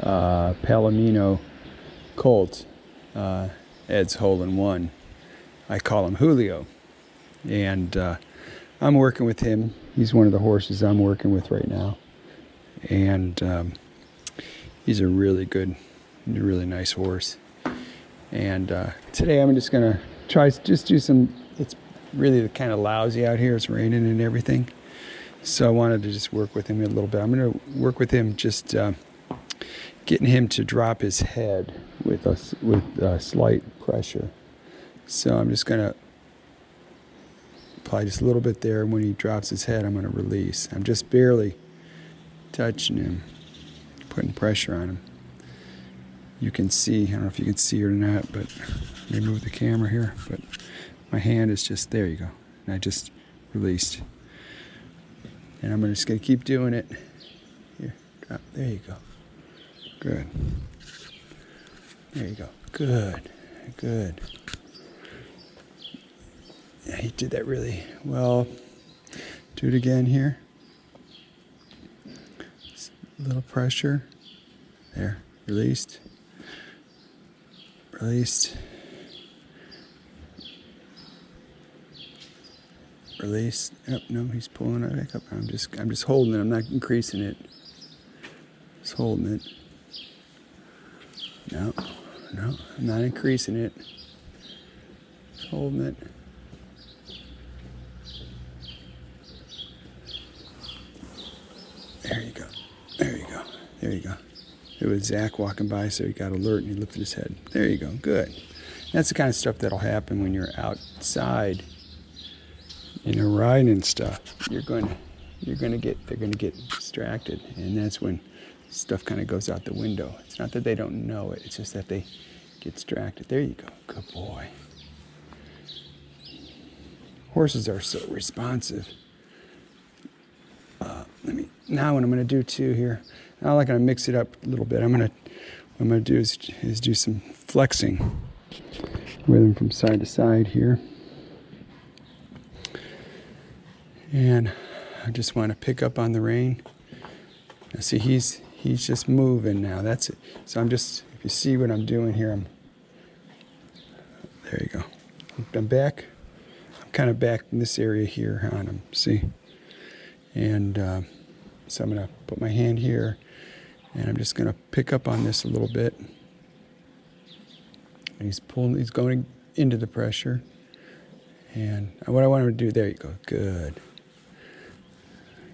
Palomino Colt, Ed's hole-in-one. I call him Julio, and I'm working with him. He's one of the horses I'm working with right now, and he's a really good, really nice horse. And today I'm just gonna just do some. It's really kind of lousy out here. It's raining and everything, so I wanted to just work with him a little bit. I'm gonna work with him just getting him to drop his head with slight pressure. So I'm just gonna apply just a little bit there. When he drops his head, I'm gonna release. I'm just barely touching him, putting pressure on him. You can see, I don't know if you can see it or not, but let me move the camera here, but my hand is just, there you go. And I just released. And I'm just gonna keep doing it. Here, drop, there you go. Good. There you go. Good. Good. Yeah, he did that really well. Do it again here. Just a little pressure. There. Released. Released. Release. Yep, no, he's pulling it back up. I'm just holding it. I'm not increasing it. Just holding it. No, I'm not increasing it. Just holding it. There you go. There you go. There you go. It was Zach walking by, so he got alert and he lifted his head. There you go. Good. That's the kind of stuff that'll happen when you're outside, riding and stuff. They're gonna get distracted, and that's when stuff kind of goes out the window. It's not that they don't know it, it's just that they get distracted. There you go. Good boy. Horses are so responsive. Now what I'm going to do too here, now I'm going to mix it up a little bit. What I'm going to do is do some flexing with him from side to side here. And I just want to pick up on the rein. Now see, he's just moving now. That's it. So if you see what I'm doing here, there you go. I'm back. I'm kind of back in this area here on him. See? And so I'm going to put my hand here, and I'm just going to pick up on this a little bit. And he's going into the pressure. And what I want him to do, there you go. Good.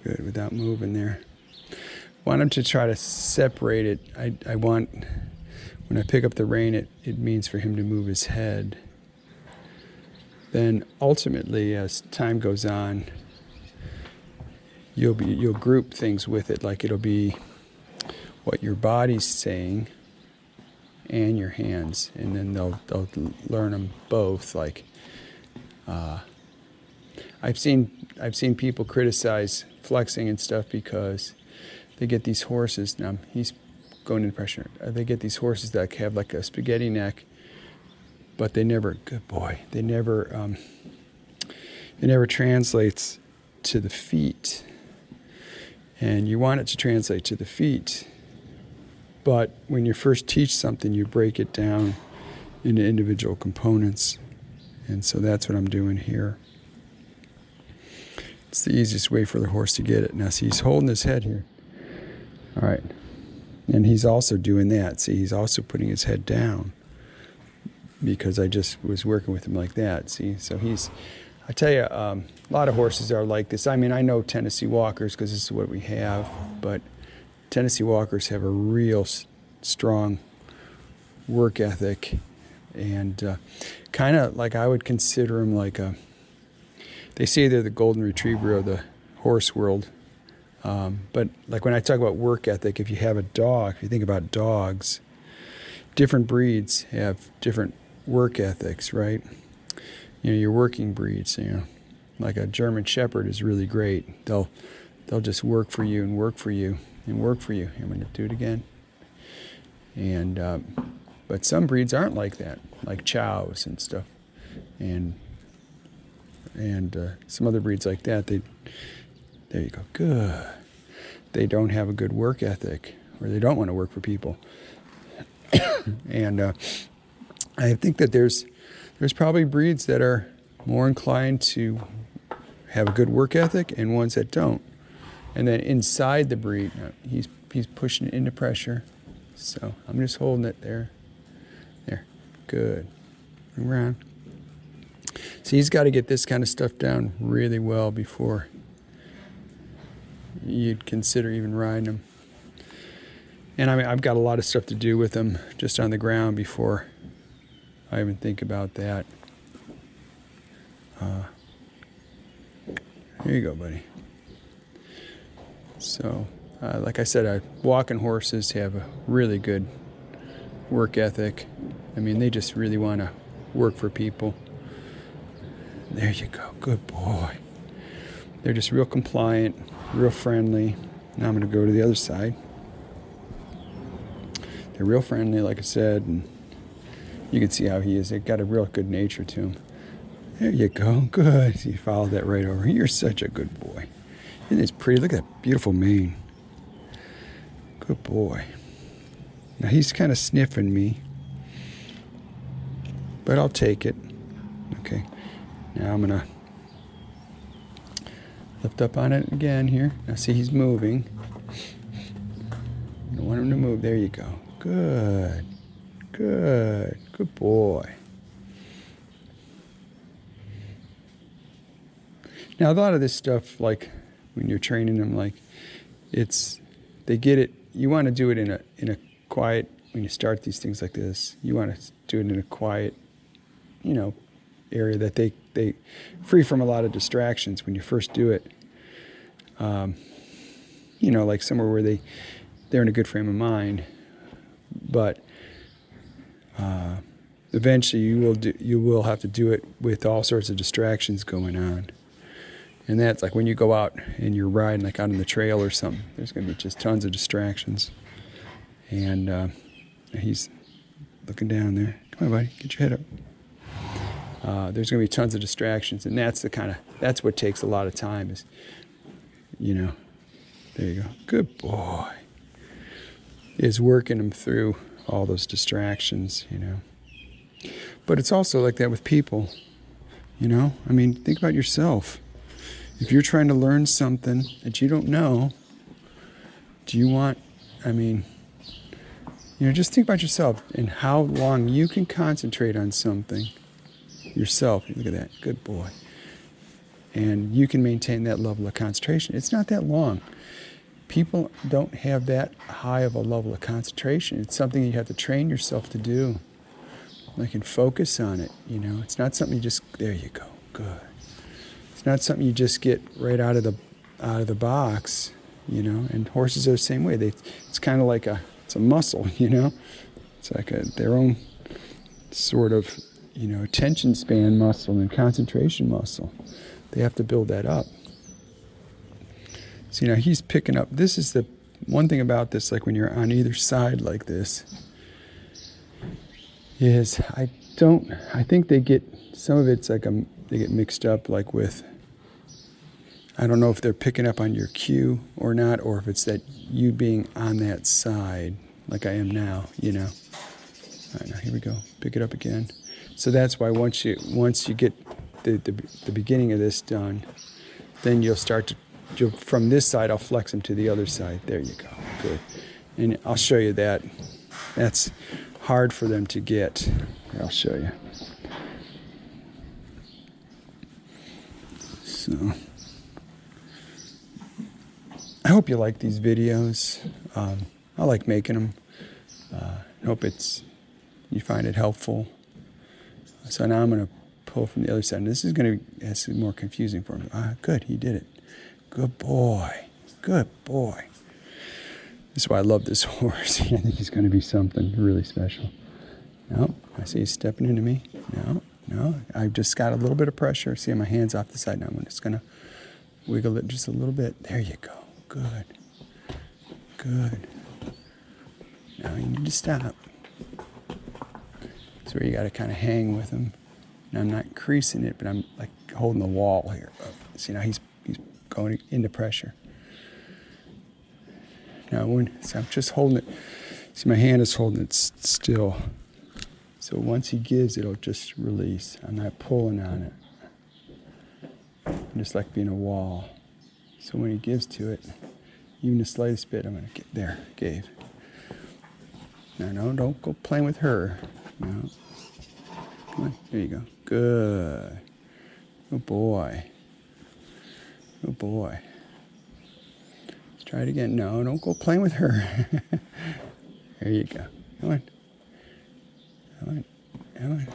Good, without moving there. Want him to try to separate it. I want, when I pick up the rein, it means for him to move his head. Then ultimately, as time goes on, you'll group things with it, like it'll be what your body's saying and your hands, and then they'll learn them both. Like I've seen people criticize flexing and stuff because they get these horses. Now he's going into pressure. They get these horses that have like a spaghetti neck, but they never. Good boy. They never translates to the feet. And you want it to translate to the feet. But when you first teach something, you break it down into individual components. And so that's what I'm doing here. It's the easiest way for the horse to get it. Now, see, he's holding his head here. All right. And he's also doing that. See, he's also putting his head down because I just was working with him like that. See, so I tell you, a lot of horses are like this. I mean, I know Tennessee Walkers because this is what we have, but Tennessee Walkers have a real strong work ethic, and kind of like I would consider them like they say they're the golden retriever of the horse world. But like when I talk about work ethic, if you have a dog, if you think about dogs, different breeds have different work ethics, right? Your working breeds, like a German Shepherd is really great. They'll just work for you and work for you and work for you. I'm going to do it again. And but some breeds aren't like that, like chows and stuff, and some other breeds like that. There you go. Good. They don't have a good work ethic. or they don't want to work for people. And I think that there's probably breeds that are more inclined to have a good work ethic and ones that don't. And then inside the breed, he's pushing it into pressure. So I'm just holding it there. There, good. Bring around. So he's got to get this kind of stuff down really well before you'd consider even riding him. And I mean, I've got a lot of stuff to do with him just on the ground before I even think about that. Here you go, buddy. So, like I said, walking horses have a really good work ethic. I mean, they just really want to work for people. There you go. Good boy. They're just real compliant, real friendly. Now I'm going to go to the other side. They're real friendly, like I said, and you can see how he is. They've got a real good nature to him. There you go. Good. You followed that right over. You're such a good boy. Isn't it pretty? Look at that beautiful mane. Good boy. Now he's kind of sniffing me, but I'll take it. Okay. Now I'm going to lift up on it again here. Now see, he's moving. I don't want him to move. There you go. Good. Good. Good boy. Now a lot of this stuff, like when you're training them, like they get it. You want to do it in a quiet. When you start these things like this, you want to do it in a quiet, area that they free from a lot of distractions when you first do it. Like somewhere where they're in a good frame of mind, but eventually you will have to do it with all sorts of distractions going on. And that's like when you go out and you're riding like out on the trail or something, there's going to be just tons of distractions. And he's looking down there. Come on, buddy, get your head up. There's going to be tons of distractions, and that's what takes a lot of time is, there you go. Good boy. Is working them through all those distractions, But it's also like that with people, I mean, think about yourself. If you're trying to learn something that you don't know, do you want, just think about yourself and how long you can concentrate on something yourself. Look at that. Good boy. And you can maintain that level of concentration. It's not that long. People don't have that high of a level of concentration. It's something you have to train yourself to do. Like, and focus on it, It's not something you just, there you go. Good. It's not something you just get right out of the box, And horses are the same way. It's kind of like it's a muscle, It's like their own sort of, attention span muscle and concentration muscle. They have to build that up. So, he's picking up. This is the one thing about this, like when you're on either side like this, is I think they get, some of it's like they get mixed up like with, I don't know if they're picking up on your cue or not, or if it's that you being on that side like I am now, All right, now here we go. Pick it up again. So that's why once you get the beginning of this done, then you'll start to, from this side, I'll flex them to the other side. There you go. Good. And I'll show you that. That's hard for them to get. Here, I'll show you. So, I hope you like these videos. I like making them. I hope you find it helpful. So now I'm going to pull from the other side. And this is going to be more confusing for me. Good, he did it. Good boy. Good boy. This is why I love this horse. I think he's going to be something really special. No, I see he's stepping into me. No, I've just got a little bit of pressure. See my hands off the side now. I'm just going to wiggle it just a little bit. There you go. Good. Good. Now you need to stop. That's where you got to kind of hang with him. And I'm not creasing it, but I'm like holding the wall here. See, now he's going into pressure. Now, so I'm just holding it. See, my hand is holding it still. So once he gives, it'll just release. I'm not pulling on it. I'm just like being a wall. So when he gives to it, even the slightest bit, I'm going to get there. Gave. No, don't go playing with her. No. Come on, there you go. Good. Good boy. Good boy. Let's try it again. No, don't go playing with her. There you go. Come on. Come on. Come on.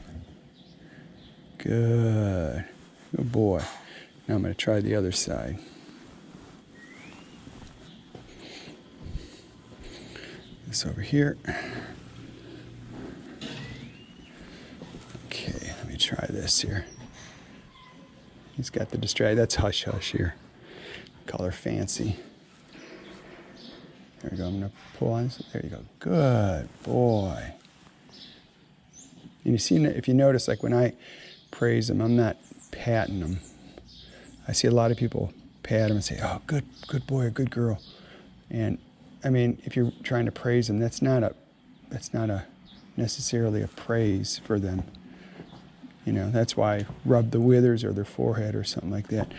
Good. Good boy. Now I'm going to try the other side. This over here. Okay, let me try this here. He's got the distract. That's hush hush here. Color fancy. There we go. I'm going to pull on this. There you go. Good boy. And you see, if you notice, like when I praise him, I'm not patting him. I see a lot of people pat him and say, "Oh, good boy or good girl." And I mean, if you're trying to praise them, that's not necessarily a praise for them. You know, that's why I rub the withers or their forehead or something like that.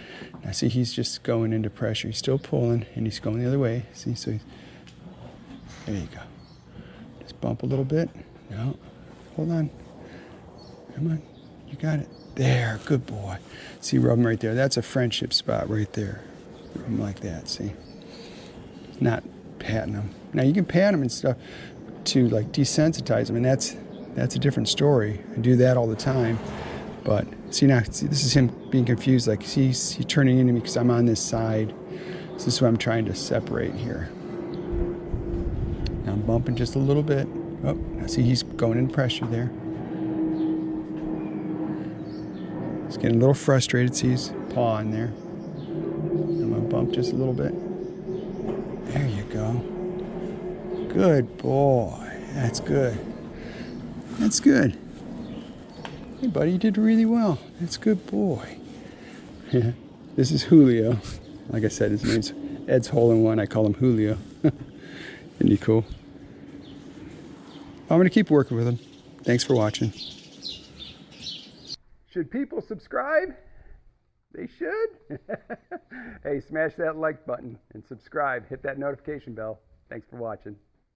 Now see, he's just going into pressure. He's still pulling, and he's going the other way. See, so there you go. Just bump a little bit. No, hold on. Come on, you got it. There, good boy. See, rub him right there. That's a friendship spot right there. Rub him like that, see? Not patting them. Now you can pat them and stuff to like desensitize them, and that's a different story. I do that all the time. But see now, this is him being confused. Like he's turning into me because I'm on this side. So this is what I'm trying to separate here. Now I'm bumping just a little bit. Oh, now see he's going in pressure there. He's getting a little frustrated. See his paw in there. I'm gonna bump just a little bit. There you go. Good boy. That's good. That's good. Hey, buddy, you did really well. That's good boy. This is Julio. Like I said, his name's Ed's Hole-in-One. I call him Julio. Isn't he cool? I'm going to keep working with him. Thanks for watching. Should people subscribe? They should. Hey, smash that like button and subscribe. Hit that notification bell. Thanks for watching.